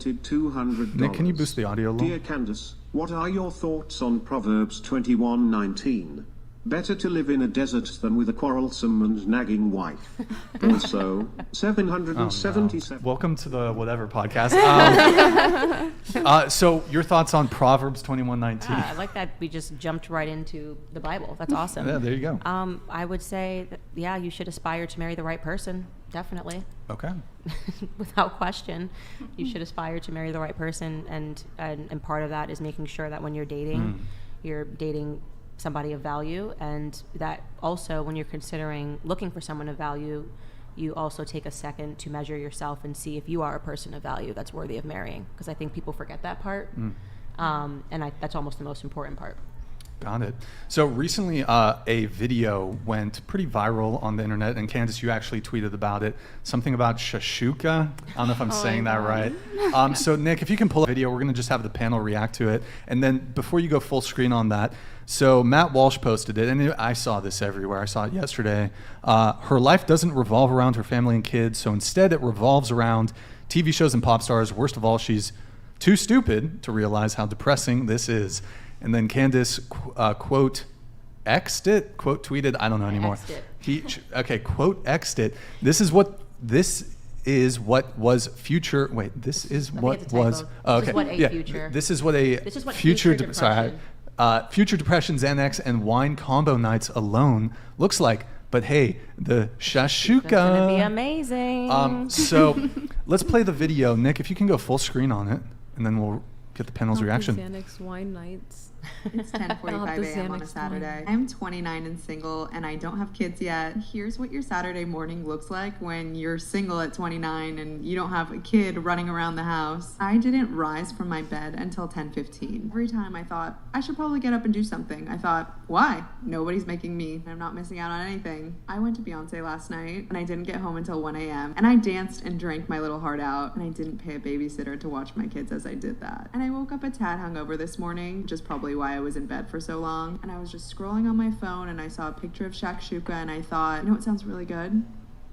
$200. Nick, can you boost the audio a little? Dear Candace, what are your thoughts on Proverbs 21:19? Better to live in a desert than with a quarrelsome and nagging wife. Also, 777. Oh, no. Welcome to the whatever podcast. So your thoughts on Proverbs 21:19? I like that we just jumped right into the Bible. That's awesome. Yeah, there you go. I would say that, yeah, you should aspire to marry the right person. Definitely. Okay. Without question, you should aspire to marry the right person, and part of that is making sure that when you're dating, you're dating somebody of value, and that also when you're considering looking for someone of value, you also take a second to measure yourself and see if you are a person of value that's worthy of marrying, because I think people forget that part, and that's almost the most important part. Got it. So recently a video went pretty viral on the internet, and Candace, you actually tweeted about it, something about shashuka. I don't know if I'm saying that right. So Nick, if you can pull a video, we're going to just have the panel react to it, and then before you go full screen on that, so Matt Walsh posted it, and I saw this everywhere. I saw it yesterday. Her life doesn't revolve around her family and kids, so instead it revolves around TV shows and pop stars. Worst of all, she's too stupid to realize how depressing this is. And then Candace quote X'd it, quote tweeted, I don't know anymore. Quote X'd it. This is what was future. Wait, this is what was. This is what future depression. Future depression, Xanax, and wine combo nights alone looks like. But hey, the shashuka. It's gonna be amazing. So let's play the video. Nick, if you can go full screen on it, and then we'll get the panel's reaction. Xanax wine nights. It's 10:45 a.m. on a Saturday. I'm 29 and single, and I don't have kids yet. Here's what your Saturday morning looks like when you're single at 29 and you don't have a kid running around the house. I didn't rise from my bed until 10:15. Every time I thought, I should probably get up and do something. I thought, why? Nobody's making me. I'm not missing out on anything. I went to Beyonce last night, and I didn't get home until 1 a.m. And I danced and drank my little heart out, and I didn't pay a babysitter to watch my kids as I did that. And I woke up a tad hungover this morning, which is probably why I was in bed for so long, and I was just scrolling on my phone, and I saw a picture of shakshuka, and I thought, you know what sounds really good?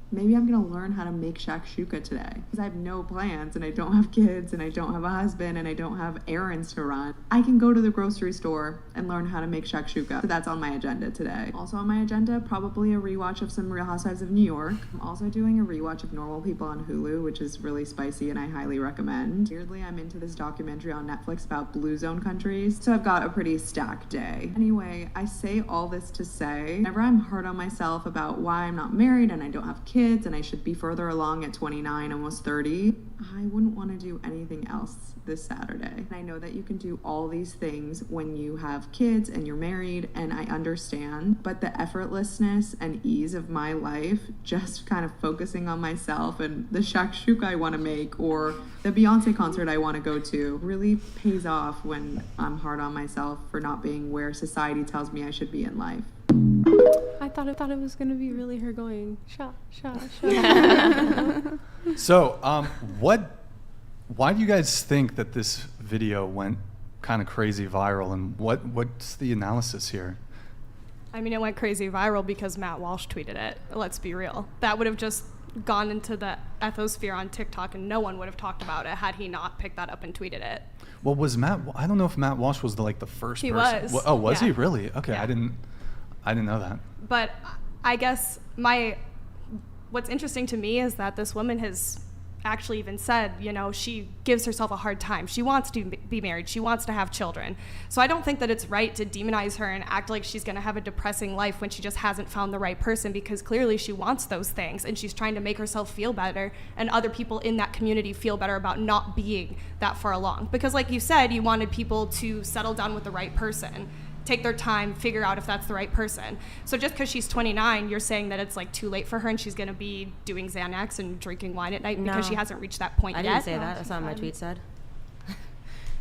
Maybe I'm gonna learn how to make shakshuka today, because I have no plans, and I don't have kids, and I don't have a husband, and I don't have errands to run. I can go to the grocery store and learn how to make shakshuka. So that's on my agenda today. Also on my agenda, probably a rewatch of some Real Housewives of New York. I'm also doing a rewatch of Normal People on Hulu, which is really spicy and I highly recommend. Weirdly, I'm into this documentary on Netflix about blue zone countries, so I've got a pretty stacked day. Anyway, I say all this to say, whenever I'm hard on myself about why I'm not married and I don't have kids and I should be further along at 29, almost 30, I wouldn't want to do anything else this Saturday. And I know that you can do all these things when you have kids and you're married, and I understand, but the effortlessness and ease of my life, just kind of focusing on myself and the shakshuka I want to make or the Beyonce concert I want to go to, really pays off when I'm hard on myself for not being where society tells me I should be in life. I thought it was gonna be really her going shot. So, why do you guys think that this video went kind of crazy viral, and what's the analysis here? I mean, it went crazy viral because Matt Walsh tweeted it. Let's be real. That would have just gone into the ethosphere on TikTok, and no one would have talked about it had he not picked that up and tweeted it. Well, I don't know if Matt Walsh was the first he person. Was. Oh, was yeah. he really? Okay, yeah. I didn't know that. But I guess what's interesting to me is that this woman has actually even said, she gives herself a hard time. She wants to be married. She wants to have children. So I don't think that it's right to demonize her and act like she's going to have a depressing life when she just hasn't found the right person, because clearly she wants those things and she's trying to make herself feel better and other people in that community feel better about not being that far along. Because like you said, you wanted people to settle down with the right person, take their time, figure out if that's the right person. So just because she's 29, you're saying that it's too late for her and she's going to be doing Xanax and drinking wine at night because she hasn't reached that point yet? I didn't say that. That's not what my tweet said.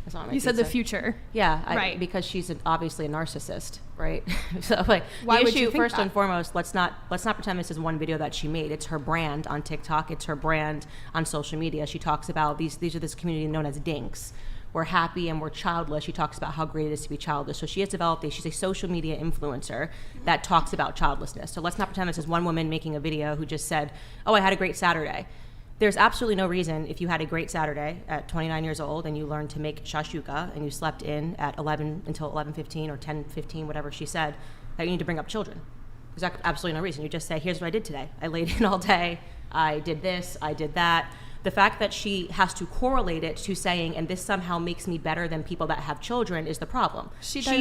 That's not what my You tweet said the future. Yeah, right. Because she's obviously a narcissist, right? So Why the would you issue, think first that? and foremost, let's not pretend this is one video that she made. It's her brand on TikTok. It's her brand on social media. She talks about these are this community known as dinks. We're happy and we're childless. She talks about how great it is to be childless. So she has developed she's a social media influencer that talks about childlessness. So let's not pretend this is one woman making a video who just said, oh, I had a great Saturday. there's absolutely no reason, if you had a great Saturday at 29 years old and you learned to make shashuka and you slept in at 11 until 11:15 or 10:15, whatever she said, that you need to bring up children. There's absolutely no reason. You just say, here's what I did today. I laid in all day. I did this. I did that. The fact that she has to correlate it to saying, and this somehow makes me better than people that have children, is the problem. She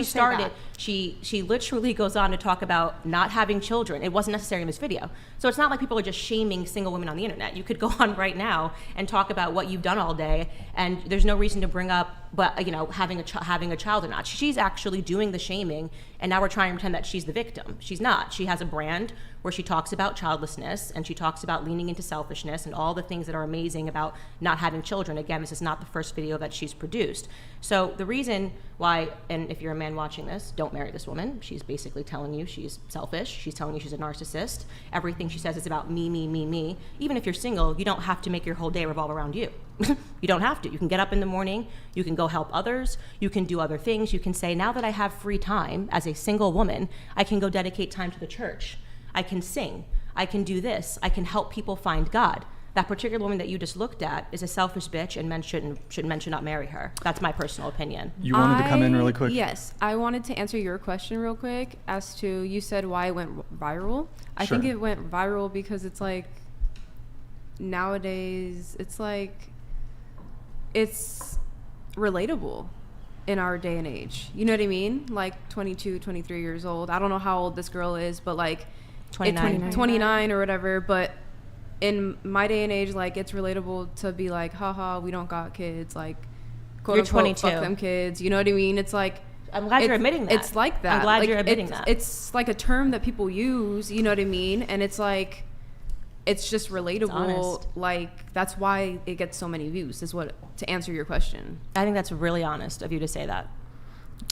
literally goes on to talk about not having children. It wasn't necessary in this video. So it's not like people are just shaming single women on the internet. You could go on right now and talk about what you've done all day, and there's no reason to bring up, but having a child or not. She's actually doing the shaming, and now we're trying to pretend that she's the victim. She's not. She has a brand where she talks about childlessness and she talks about leaning into selfishness and all the things that are amazing about not having children. Again, this is not the first video that she's produced. So the reason why, and if you're a man watching this, don't marry this woman. She's basically telling you she's selfish. She's telling you she's a narcissist. Everything she says is about me, me, me, me. Even if you're single, you don't have to make your whole day revolve around you. You don't have to. You can get up in the morning, you can go help others, you can do other things. You can say, now that I have free time as a single woman, I can go dedicate time to the church. I can sing, I can do this, I can help people find God. That particular woman that you just looked at is a selfish bitch, and men should not marry her. That's my personal opinion. You wanted to come in really quick? Yes, I wanted to answer your question real quick as to, you said why it went viral. I Sure. think it went viral because it's like, nowadays, it's like, it's relatable in our day and age. You know what I mean? Like 22, 23 years old. I don't know how old this girl is, but like 29 or whatever. But in my day and age, like, it's relatable to be like, haha, we don't got kids. Like, quote You're unquote, 22. fuck them kids. You know what I mean? It's like, I'm glad you're admitting that. It's like that. I'm glad like, you're admitting that. It's like a term that people use, you know what I mean? And it's like, it's just relatable. honest. Like, that's why it gets so many views, is what, to answer your question. I think that's really honest of you to say that.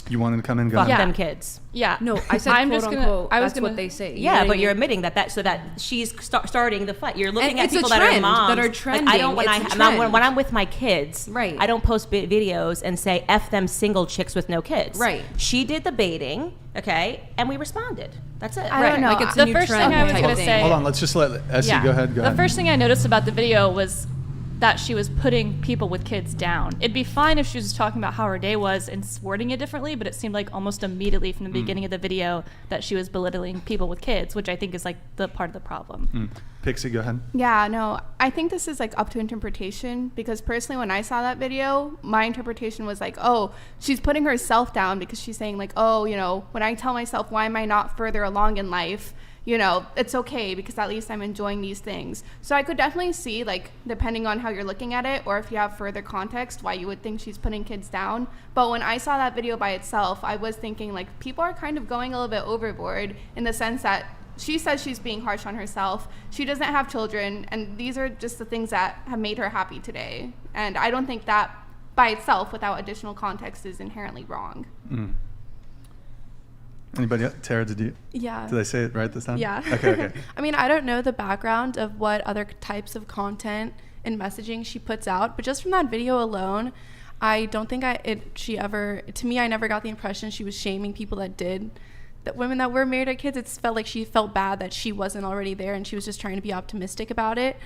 You wanted to come in? Go Fuck ahead. them kids. Yeah. No, I said I'm quote just unquote, I was that's gonna, what they say. Yeah, know but what I you're mean? admitting that so that she's starting the fight. You're looking And at it's a people that are trend, moms that are Like, I don't trending. It's a I'm not, when trend. I'm with my kids. Right. I don't post videos and say F them single chicks with no kids. Right. She did the baiting, okay, and we responded. That's it. I Right, don't know. like it's a The new first trend thing I was type going of to thing. say. Hold on, let's just let Essie go ahead. The first thing I noticed about the video was that she was putting people with kids down. It'd be fine if she was talking about how her day was and wording it differently, but it seemed like almost immediately from the beginning of the video that she was belittling people with kids, which I think is like the part of the problem. Pixie, go ahead. Yeah, no, I think this is like up to interpretation, because personally when I saw that video, my interpretation was like, oh, she's putting herself down because she's saying like, oh, you know, when I tell myself, why am I not further along in life? You know, it's okay because at least I'm enjoying these things. So I could definitely see, like, depending on how you're looking at it, or if you have further context, why you would think she's putting kids down. But when I saw that video by itself, I was thinking, like, people are kind of going a little bit overboard in the sense that she says she's being harsh on herself. She doesn't have children, and these are just the things that have made her happy today. And I don't think that by itself, without additional context, is inherently wrong. Anybody else? Tara, did Yeah. I say it right this time? Yeah. Okay. I mean, I don't know the background of what other types of content and messaging she puts out, but just from that video alone, I don't think to me, I never got the impression she was shaming people that women that were married to kids. It felt like she felt bad that she wasn't already there, and she was just trying to be optimistic about it.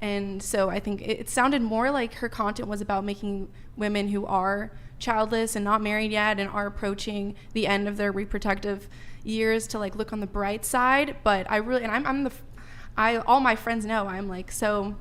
And so I think it sounded more like her content was about making women who are childless and not married yet and are approaching the end of their reproductive years to like look on the bright side. But I really, and all my friends know I'm like so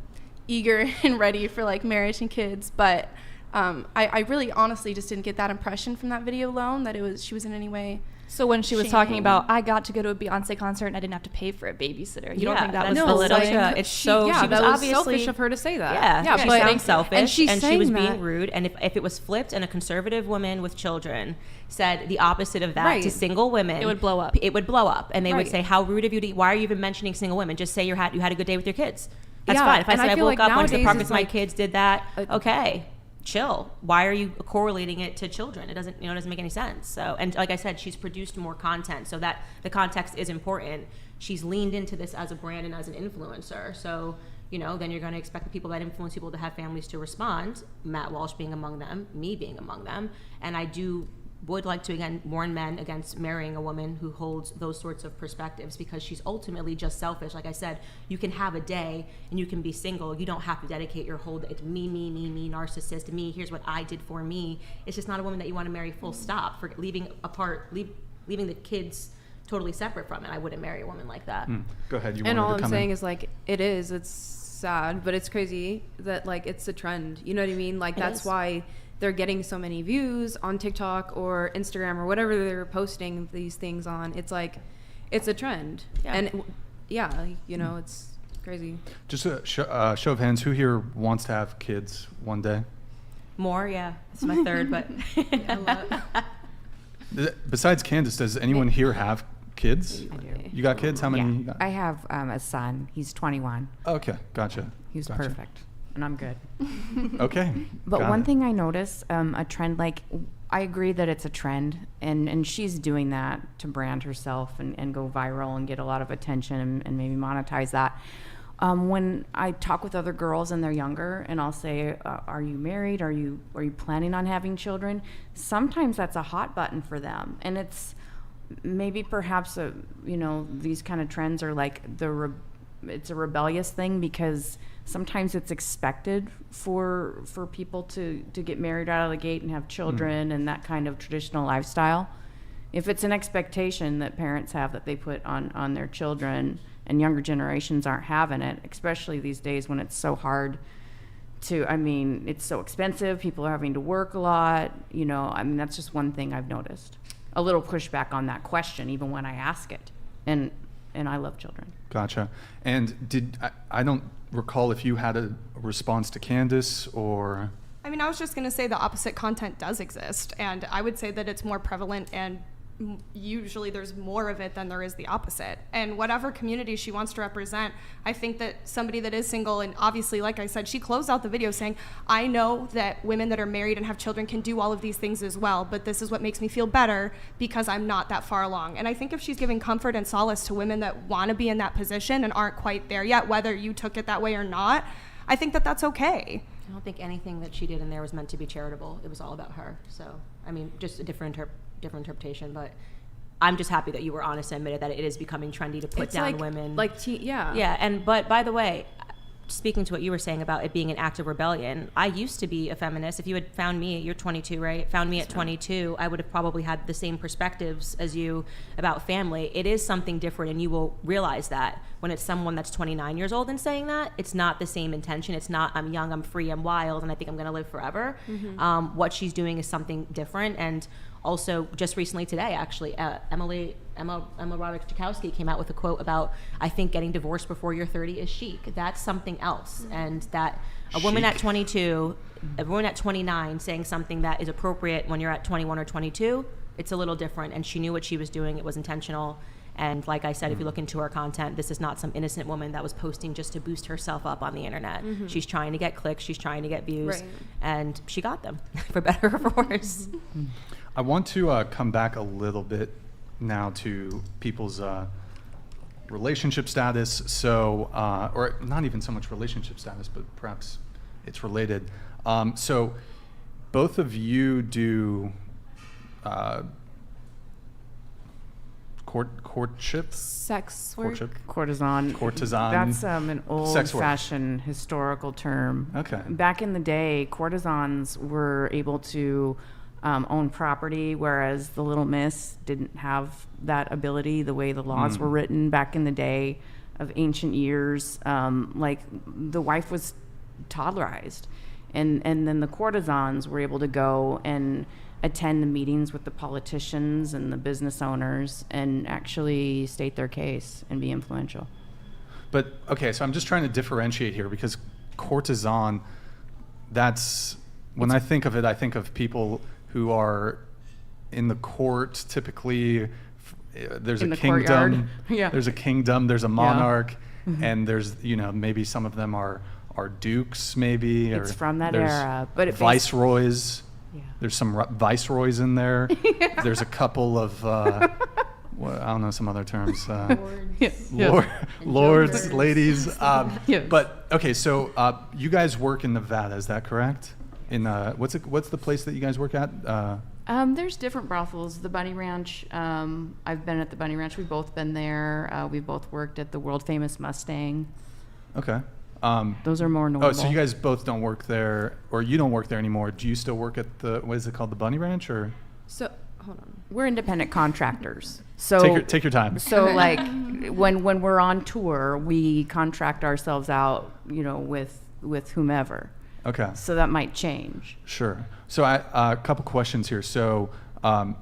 eager and ready for like marriage and kids. But I really honestly just didn't get that impression from that video alone that she was in any way. So when she was talking Shaming. about, I got to go to a Beyonce concert and I didn't have to pay for a babysitter. You don't think that was that's belittling? she was that was obviously selfish of her to say that. Yeah, she but sounds selfish, and she's she was saying being that. rude. And if it was flipped and a conservative woman with children said the opposite of that Right. to single women, It would blow up. It would blow up, and they would Right. say, "How rude of you! Why are you even mentioning single women? Just say you had a good day with your kids. That's Yeah, fine. If I and said I I feel woke like up, went to the nowadays park with it's my like kids, did that, okay." Chill. Why are you correlating it to children? It doesn't make any sense. So, and like I said, she's produced more content, so that the context is important. She's leaned into this as a brand and as an influencer. So, then you're going to expect the people that influence people to have families to respond. Matt Walsh being among them, me being among them, and I do would like to again warn men against marrying a woman who holds those sorts of perspectives, because she's ultimately just selfish. Like I said, you can have a day and you can be single. You don't have to dedicate your whole day to me, narcissist, me, here's what I did for me. It's just not a woman that you want to marry, full stop. For leaving the kids totally separate from it. I wouldn't marry a woman like that. Go ahead. And all I'm saying is, like, it's sad, but it's crazy that, like, it's a trend. You know what I mean? Like, that's why they're getting so many views on TikTok or Instagram or whatever they're posting these things on. It's like, it's a trend. Yeah. And you know, it's crazy. Just a show of hands, who here wants to have kids one day? More, yeah. It's my third, but Besides Candace, does anyone here have kids? I do. You got kids? How many? Yeah. You got? I have a son. He's 21. Okay, gotcha. He's Gotcha. perfect, and I'm good. Okay. But got one it. thing I notice, a trend, like, I agree that it's a trend, and she's doing that to brand herself and go viral and get a lot of attention and maybe monetize that. When I talk with other girls and they're younger, and I'll say, "Are you married? Are you planning on having children?" Sometimes that's a hot button for them, and it's maybe perhaps these kind of trends are like it's a rebellious thing, because sometimes it's expected for people to get married out of the gate and have children and that kind of traditional lifestyle. If it's an expectation that parents have that they put on their children, and younger generations aren't having it, especially these days when it's so hard it's so expensive, people are having to work a lot, that's just one thing I've noticed. A little pushback on that question, even when I ask it. And I love children. Gotcha. And I don't recall if you had a response to Candace or... I mean, I was just going to say the opposite content does exist, and I would say that it's more prevalent, and usually there's more of it than there is the opposite. And whatever community she wants to represent, I think that somebody that is single, and obviously, like I said, she closed out the video saying, I know that women that are married and have children can do all of these things as well, but this is what makes me feel better because I'm not that far along. And I think if she's giving comfort and solace to women that want to be in that position and aren't quite there yet, whether you took it that way or not, I think that that's okay. I don't think anything that she did in there was meant to be charitable. It was all about her. So, I mean, just a different interpretation, but I'm just happy that you were honest and admitted that it is becoming trendy to put down women. Yeah. But by the way, speaking to what you were saying about it being an act of rebellion, I used to be a feminist. If you had found me, you're 22, right? Found me at 22, I would have probably had the same perspectives as you about family. It is something different, and you will realize that when it's someone that's 29 years old and saying that, it's not the same intention. It's not, I'm young, I'm free, I'm wild, and I think I'm going to live forever. Mm-hmm. What she's doing is something different. And also, just recently today, actually, Emma Roddick-Jakowski came out with a quote about, I think getting divorced before you're 30 is chic. That's something else. And that a woman at 22, a woman at 29 saying something that is appropriate when you're at 21 or 22, it's a little different. And she knew what she was doing. It was intentional. And like I said, if you look into her content, this is not some innocent woman that was posting just to boost herself up on the internet. Mm-hmm. She's trying to get clicks. She's trying to get views. Right. And she got them, for better or for worse. I want to come back a little bit now to people's relationship status. So, or not even so much relationship status, but perhaps it's related. So both of you do courtship? Sex work? Courtship? Courtesan. That's an old-fashioned historical term. Okay. Back in the day, courtesans were able to own property, whereas the Little Miss didn't have that ability. The way the laws were written back in the day of ancient years, like the wife was toddlerized, and then the courtesans were able to go and attend the meetings with the politicians and the business owners and actually state their case and be influential. But okay, so I'm just trying to differentiate here, because courtesan, that's when I think of it, I think of people who are in the court. Typically, there's a kingdom. Yeah. There's a kingdom. There's a monarch, and there's maybe some of them are are maybe. It's from that era, but it viceroys. Yeah. There's some viceroys in there. Yeah. There's a couple of I don't know some other terms. Lords, ladies. Yes. But okay, so you guys work in Nevada, is that correct? In what's the place that you guys work at? There's different brothels. The Bunny Ranch. I've been at the Bunny Ranch. We've both been there. We both worked at the world famous Mustang. Okay. Those are more normal. Oh, so you guys both don't work there, or you don't work there anymore. Do you still work at the, what is it called, the Bunny Ranch, or? So hold on. We're independent contractors. So Take your time. So like when we're on tour, we contract ourselves out, with whomever. Okay. So that might change. Sure. So a couple questions here. So I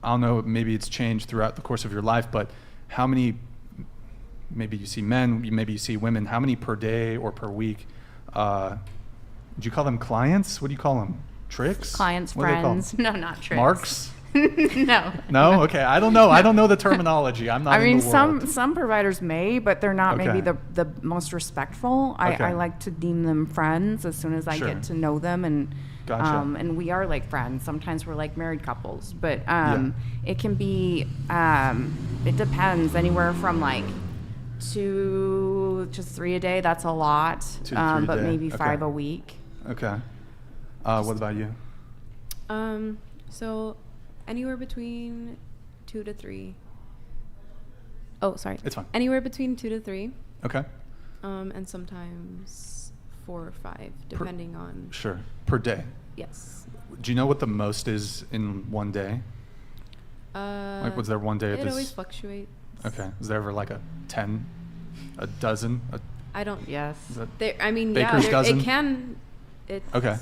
don't know, maybe it's changed throughout the course of your life, but how many, maybe you see men, maybe you see women, how many per day or per week, do you call them clients? What do you call them? Tricks? Clients, What do they call friends. them? No, not tricks. Marks? No. No? Okay. I don't know. I don't know the terminology. I'm not I mean, in the world. some providers may, but they're not maybe Okay. the most respectful. Okay. I like to deem them friends as soon as I Sure. get to know them, and Gotcha. and we are like friends. Sometimes we're like married couples, but Yeah. it can be it depends, anywhere from like 2 to 3 a day. That's a lot, 2 to 3 a but day. maybe Okay. 5 a week. Okay. What about you? So anywhere between 2 to 3. Oh, sorry. It's fine. Anywhere between 2 to 3, Okay. and sometimes 4 or 5, depending on. Sure. Per day. Yes. Do you know what the most is in one day? Like, was there one day It this? always fluctuates. Okay. Is there ever like a 10, a dozen? I don't. Yes. Is that, There. I mean, Baker's yeah. dozen? It can. It. Okay.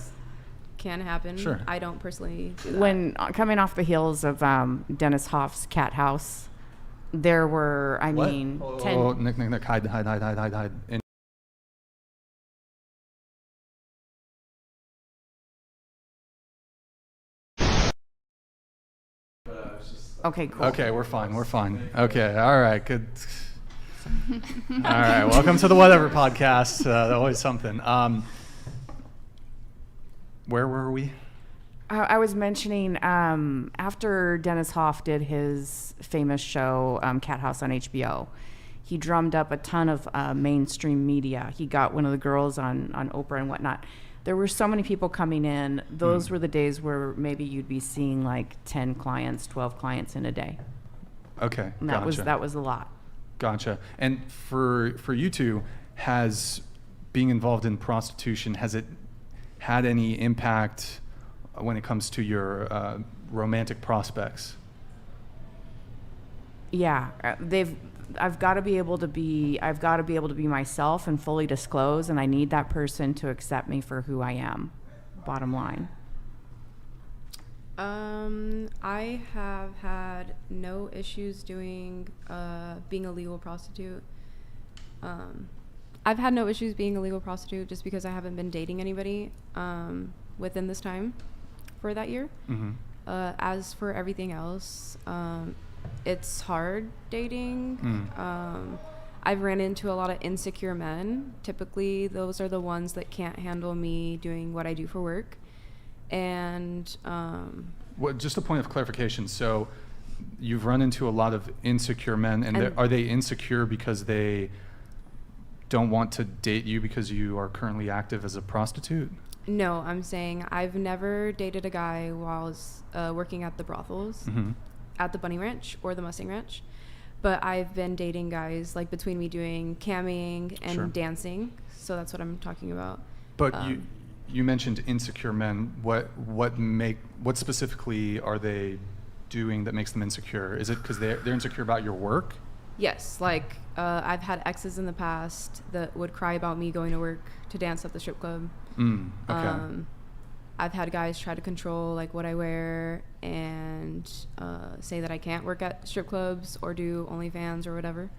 Can happen. Sure. I don't personally do that. When coming off the heels of Dennis Hoff's Cat House, there were, I What? mean, Oh, 10. Nick, hide. And Okay, cool. okay, we're fine. Okay, all right, good. All right, welcome to the Whatever Podcast. Always something. Where were we? I was mentioning after Dennis Hoff did his famous show, Cat House on HBO, he drummed up a ton of mainstream media. He got one of the girls on Oprah and whatnot. There were so many people coming in. Those were the days where maybe you'd be seeing like 10 clients, 12 clients in a day. Okay, And gotcha. that was a lot. Gotcha. And for you two, has being involved in prostitution, has it had any impact when it comes to your romantic prospects? Yeah, I've got to be able to be myself and fully disclose, and I need that person to accept me for who I am. Bottom line. I have had no issues doing being a legal prostitute. I've had no issues being a legal prostitute just because I haven't been dating anybody within this time for that year. Mm-hmm. As for everything else, it's hard dating. I've ran into a lot of insecure men. Typically, those are the ones that can't handle me doing what I do for work. And Just a point of clarification. So you've run into a lot of insecure men, and are they insecure because they don't want to date you because you are currently active as a prostitute? no, I'm saying I've never dated a guy while I was working at the brothels, at the Bunny Ranch or the Mustang Ranch. But I've been dating guys like between me doing camming and Sure. dancing. So that's what I'm talking about. But you mentioned insecure men. What specifically are they doing that makes them insecure? Is it because they're insecure about your work? Yes, like I've had exes in the past that would cry about me going to work to dance at the strip club. Okay. I've had guys try to control like what I wear and say that I can't work at strip clubs or do OnlyFans or whatever.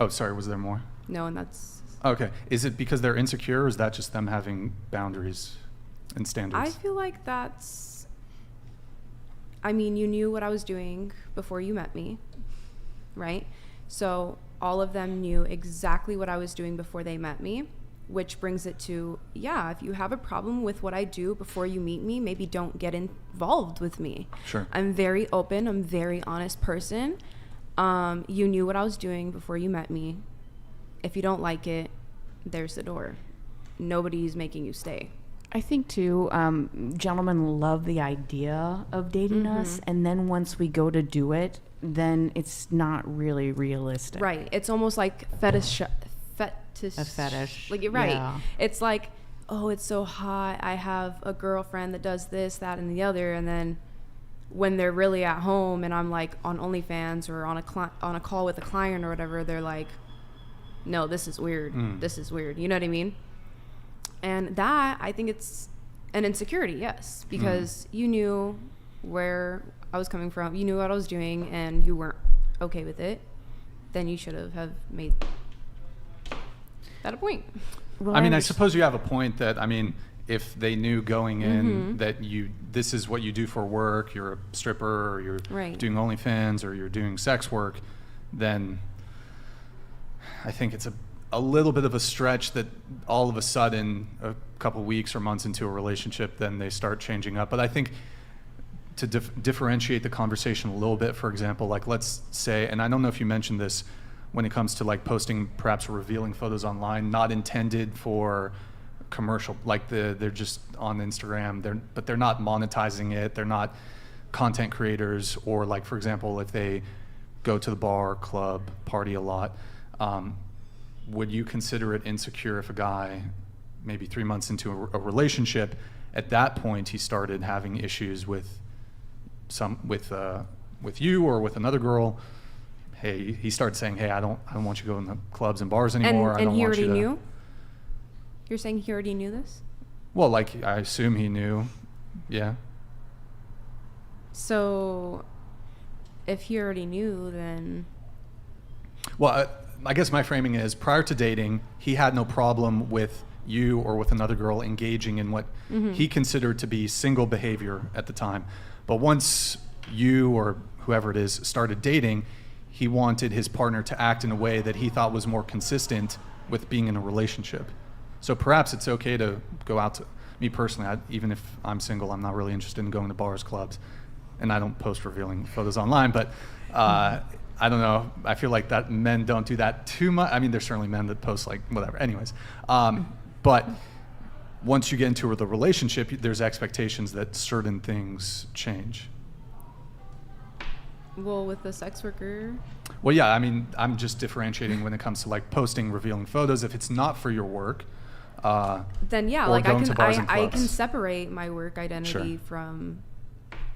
Sorry, was there more? No, and that's. Okay. Is it because they're insecure, or is that just them having boundaries and standards? I feel like that's. I mean, you knew what I was doing before you met me, right? So all of them knew exactly what I was doing before they met me, which brings it to, yeah, if you have a problem with what I do before you meet me, maybe don't get involved with me. Sure. I'm very open. I'm a very honest person. You knew what I was doing before you met me. If you don't like it, there's the door. nobody's making you stay. I think too, gentlemen love the idea of dating us, and then once we go to do it, then it's not really realistic. Right. It's almost like fetish. A fetish. Like, you're right. Yeah. It's like, oh, it's so hot. I have a girlfriend that does this, that, and the other, and then when they're really at home and I'm like on OnlyFans or on a call with a client or whatever, they're like, no, this is weird. This is weird. You know what I mean? And that, I think it's an insecurity, yes, because you knew where I was coming from, you knew what I was doing, and you weren't okay with it. Then you should have made that a point. Well, I mean, I suppose you have a point that, I mean, if they knew going in that this is what you do for work, you're a stripper, or you're doing OnlyFans, or you're doing sex work, then I think it's a little bit of a stretch that all of a sudden, a couple weeks or months into a relationship, then they start changing up. But I think to differentiate the conversation a little bit, for example, like let's say, and I don't know if you mentioned this when it comes to like posting perhaps revealing photos online, not intended for commercial, like they're just on Instagram, but they're not monetizing it, they're not content creators, or like, for example, if they go to the bar, club, party a lot, would you consider it insecure if a guy, maybe 3 months into a relationship, at that point he started having issues with you or with another girl? Hey, he started saying, hey, I don't want you to go in the clubs and bars anymore. And he already knew? You're saying he already knew this? Well, like, I assume he knew. Yeah. So if he already knew, then... Well, I guess my framing is, prior to dating, he had no problem with you or with another girl engaging in what he considered to be single behavior at the time. But once you or whoever it is started dating, he wanted his partner to act in a way that he thought was more consistent with being in a relationship. So perhaps it's okay to go out to, me personally, even if I'm single, I'm not really interested in going to bars, clubs, and I don't post revealing photos online, but I don't know. I feel like that men don't do that too much. I mean, there's certainly men that post like whatever. Anyways, but once you get into the relationship, there's expectations that certain things change. Well, with the sex worker? Well, yeah, I mean, I'm just differentiating when it comes to like posting revealing photos. If it's not for your work, then yeah, like I can separate my work identity from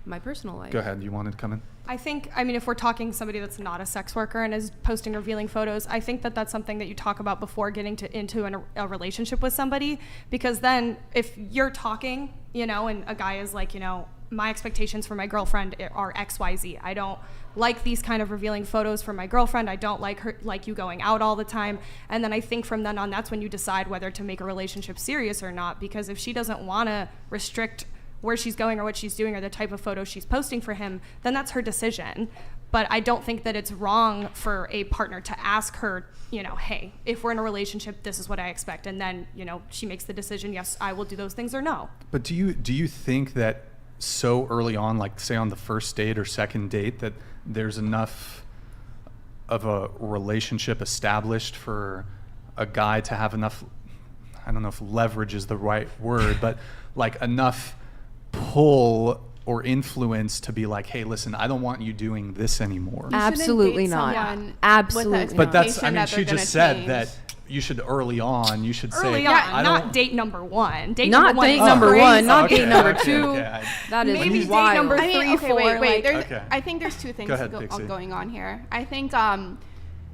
my personal life. Go ahead. You wanted to come in? I think, I mean, if we're talking somebody that's not a sex worker and is posting revealing photos, I think that that's something that you talk about before getting into a relationship with somebody, because then if you're talking, you know, and a guy is like, you know, my expectations for my girlfriend are XYZ. I don't like these kind of revealing photos for my girlfriend. I don't like you going out all the time. And then I think from then on, that's when you decide whether to make a relationship serious or not, because if she doesn't want to restrict where she's going or what she's doing or the type of photos she's posting for him, then that's her decision. But I don't think that it's wrong for a partner to ask her, you know, hey, if we're in a relationship, this is what I expect. And then, you know, she makes the decision, yes, I will do those things, or no. But do you think that so early on, like say on the first date or second date, that there's enough of a relationship established for a guy to have enough, I don't know if leverage is the right word, but like enough pull or influence to be like, hey, listen, I don't want you doing this anymore? Absolutely not. Absolutely. But that's, I mean, she just said that you should early on, you should early say, on, not date number one. Date not number date one number crazy. one, not date number two. That is maybe wild. date number I mean, 3, okay, 4. wait. Like, I think there's two things going on here. I think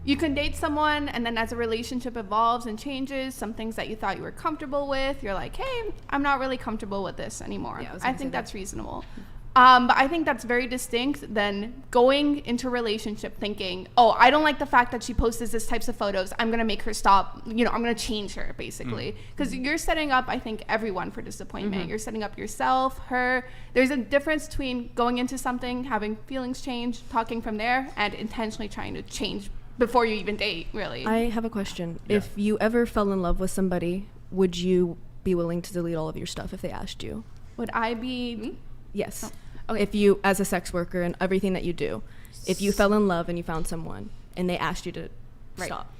you can date someone, and then as a relationship evolves and changes, some things that you thought you were comfortable with, you're like, hey, I'm not really comfortable with this anymore. Yeah, I think that's reasonable. But I think that's very distinct than going into a relationship thinking, oh, I don't like the fact that she posts this types of photos. I'm going to make her stop. You know, I'm going to change her, basically. Because you're setting up, I think, everyone for disappointment. You're setting up yourself, her. There's a difference between going into something, having feelings change, talking from there, and intentionally trying to change before you even date, really. I have a question. Yeah. If you ever fell in love with somebody, would you be willing to delete all of your stuff if they asked you? Would I be... Me? Yes. Oh. Okay. If you, as a sex worker and everything that you do, if you fell in love and you found someone and they asked you to stop.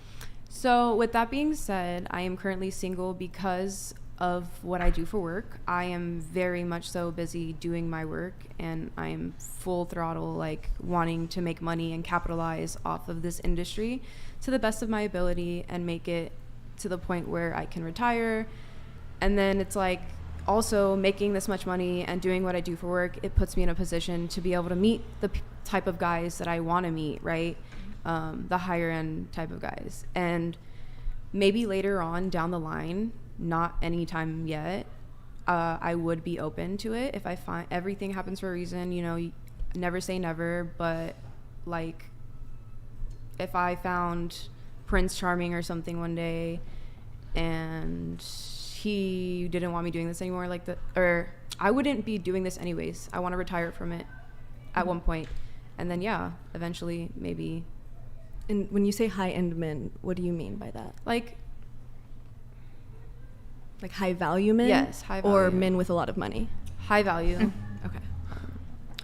So with that being said, I am currently single because of what I do for work. I am very much so busy doing my work, and I am full throttle, like wanting to make money and capitalize off of this industry to the best of my ability and make it to the point where I can retire. And then it's like also making this much money and doing what I do for work, it puts me in a position to be able to meet the type of guys that I want to meet, right? The higher end type of guys. And maybe later on down the line, not anytime yet, I would be open to it if I find everything happens for a reason. You know, you never say never, but like if I found Prince Charming or something one day and he didn't want me doing this anymore, or I wouldn't be doing this anyways. I want to retire from it at one point. And then, yeah, eventually maybe. And when you say high-end men, what do you mean by that? Like high value men? Yes, high value. Or men with a lot of money? High value. Okay.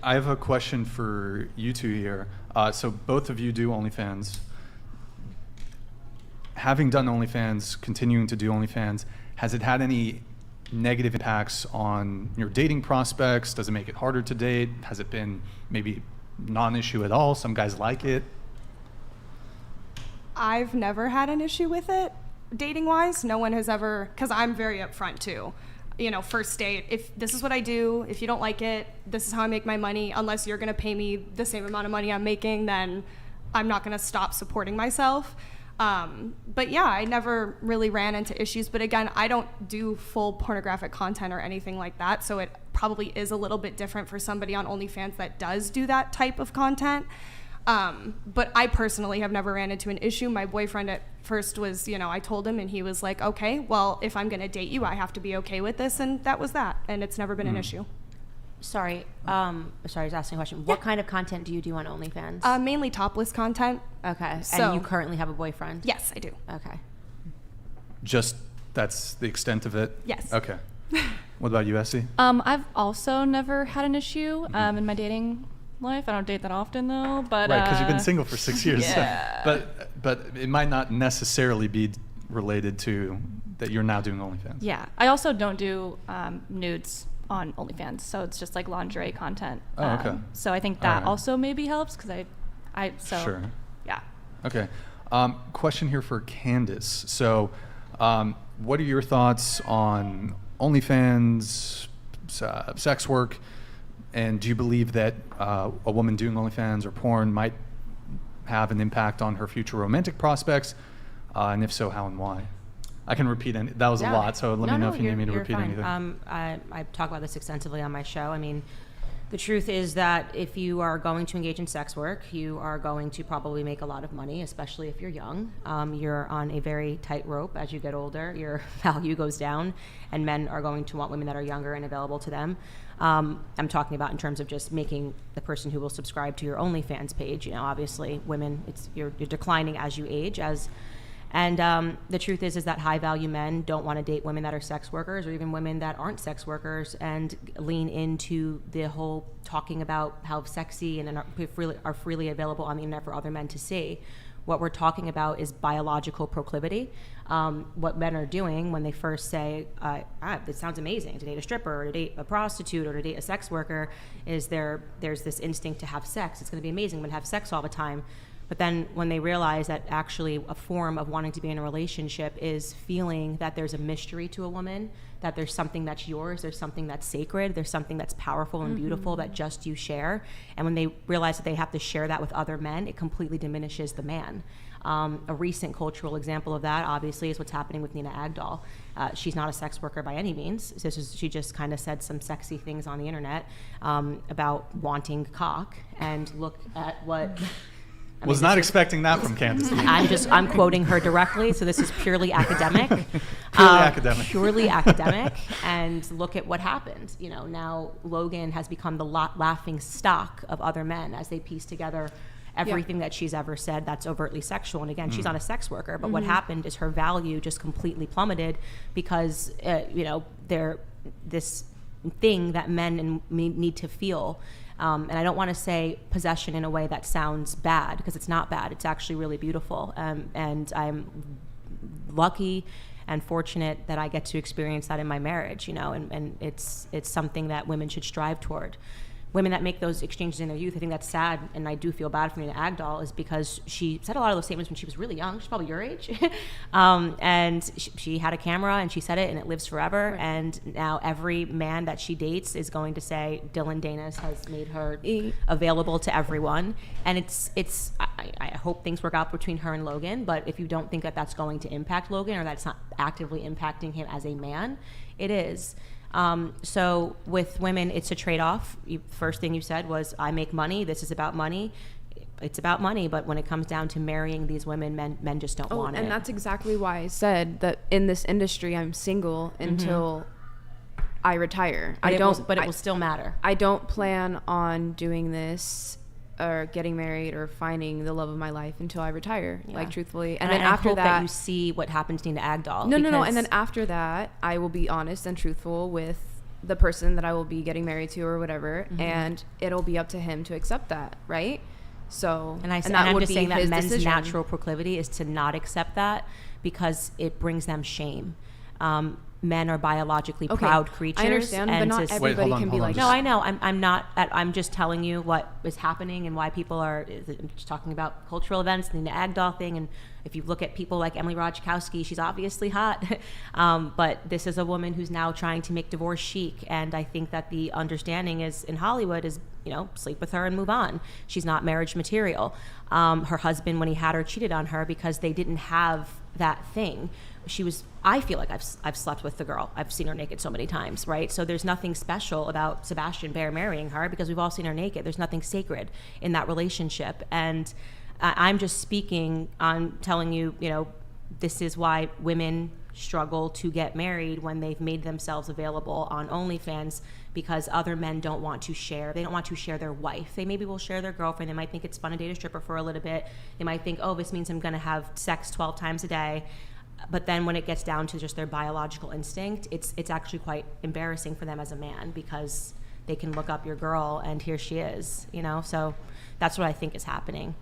I have a question for you two here. So both of you do OnlyFans. Having done OnlyFans, continuing to do OnlyFans, has it had any negative impacts on your dating prospects? Does it make it harder to date? Has it been maybe non-issue at all? Some guys like it. I've never had an issue with it. Dating wise, no one has ever, because I'm very upfront too. You know, first date, if this is what I do, if you don't like it, this is how I make my money. Unless you're going to pay me the same amount of money I'm making, then I'm not going to stop supporting myself. But yeah, I never really ran into issues. But again, I don't do full pornographic content or anything like that. So it probably is a little bit different for somebody on OnlyFans that does do that type of content. But I personally have never ran into an issue. My boyfriend at first was, you know, I told him and he was like, okay, well, if I'm going to date you, I have to be okay with this. And that was that. And it's never been an issue. Sorry, I was asking a question. What kind of content do you do on OnlyFans? Mainly topless content. Okay. So, and you currently have a boyfriend? Yes, I do. Okay. Just that's the extent of it? Yes. Okay. What about you, Essie? I've also never had an issue in my dating life. I don't date that often though, but right, because you've been single for 6 years. Yeah. But it might not necessarily be related to that you're now doing OnlyFans. Yeah, I also don't do nudes on OnlyFans, so it's just like lingerie content. Oh, okay. So I think that also maybe helps because Sure. Yeah. Okay. Question here for Candace. So, what are your thoughts on OnlyFans, sex work, and do you believe that a woman doing OnlyFans or porn might have an impact on her future romantic prospects? And if so, how and why? I can repeat any. That was a lot, so let me know if you need me to repeat anything. I talk about this extensively on my show. I mean, the truth is that if you are going to engage in sex work, you are going to probably make a lot of money, especially if you're young. You're on a very tight rope. As you get older, your value goes down, and men are going to want women that are younger and available to them. I'm talking about in terms of just making the person who will subscribe to your OnlyFans page. You know, obviously, women, you're declining as you age. And the truth is that high-value men don't want to date women that are sex workers or even women that aren't sex workers and lean into the whole talking about how sexy and are freely available on the internet for other men to see. What we're talking about is biological proclivity. What men are doing when they first say, it sounds amazing to date a stripper or to date a prostitute or to date a sex worker, is there's this instinct to have sex. It's going to be amazing. I'm going to have sex all the time. But then when they realize that actually a form of wanting to be in a relationship is feeling that there's a mystery to a woman, that there's something that's yours, there's something that's sacred, there's something that's powerful and beautiful that just you share. And when they realize that they have to share that with other men, it completely diminishes the man. A recent cultural example of that, obviously, is what's happening with Nina Agdal. She's not a sex worker by any means. She just kind of said some sexy things on the internet about wanting cock, and look at what... Was not expecting that from Candace. I'm quoting her directly, so this is purely academic. Purely academic, and look at what happened. You know, now Logan has become the laughing stock of other men as they piece together everything that she's ever said that's overtly sexual. And again, she's not a sex worker, but what happened is her value just completely plummeted because, this thing that men need to feel And I don't want to say possession in a way that sounds bad, because it's not bad. It's actually really beautiful. And I'm lucky and fortunate that I get to experience that in my marriage, you know, and it's something that women should strive toward. Women that make those exchanges in their youth, I think that's sad, and I do feel bad for Nina Agdal, is because she said a lot of those statements when she was really young. She's probably your age. And she had a camera, and she said it, and it lives forever. Right. And now every man that she dates is going to say Dylan Danis has made her available to everyone. And I hope things work out between her and Logan, but if you don't think that that's going to impact Logan, or that's not actively impacting him as a man, it is. So with women, it's a trade-off. First thing you said was, I make money. This is about money. It's about money, but when it comes down to marrying these women, men just don't want it. And that's exactly why I said that in this industry, I'm single until I retire. But it will still matter. I don't plan on doing this or getting married or finding the love of my life until I retire, like, truthfully. And then after hope that, you see what happens to Nina Agdal. No. And then after that, I will be honest and truthful with the person that I will be getting married to or whatever, and it'll be up to him to accept that, right? So, I'm just saying that men's natural proclivity is to not accept that, because it brings them shame. Men are biologically proud creatures. I understand, but not everybody can be like that. No, I know. I'm just telling you what is happening and why people are. I'm just talking about cultural events, the Agdal thing, and if you look at people like Emily Ratajkowski, she's obviously hot. But this is a woman who's now trying to make divorce chic, and I think that the understanding is in Hollywood is, you know, sleep with her and move on. She's not marriage material. Her husband, when he had her, cheated on her because they didn't have that thing. I feel like I've slept with the girl. I've seen her naked so many times, right? So there's nothing special about Sebastian Baer marrying her, because we've all seen her naked. There's nothing sacred in that relationship. And I'm just speaking on telling you, you know, this is why women struggle to get married when they've made themselves available on OnlyFans, because other men don't want to share. They don't want to share their wife. They maybe will share their girlfriend. They might think it's fun to date a stripper for a little bit. They might think, oh, this means I'm going to have sex 12 times a day. But then when it gets down to just their biological instinct, it's actually quite embarrassing for them as a man, because they can look up your girl and here she is, you know? So that's what I think is happening.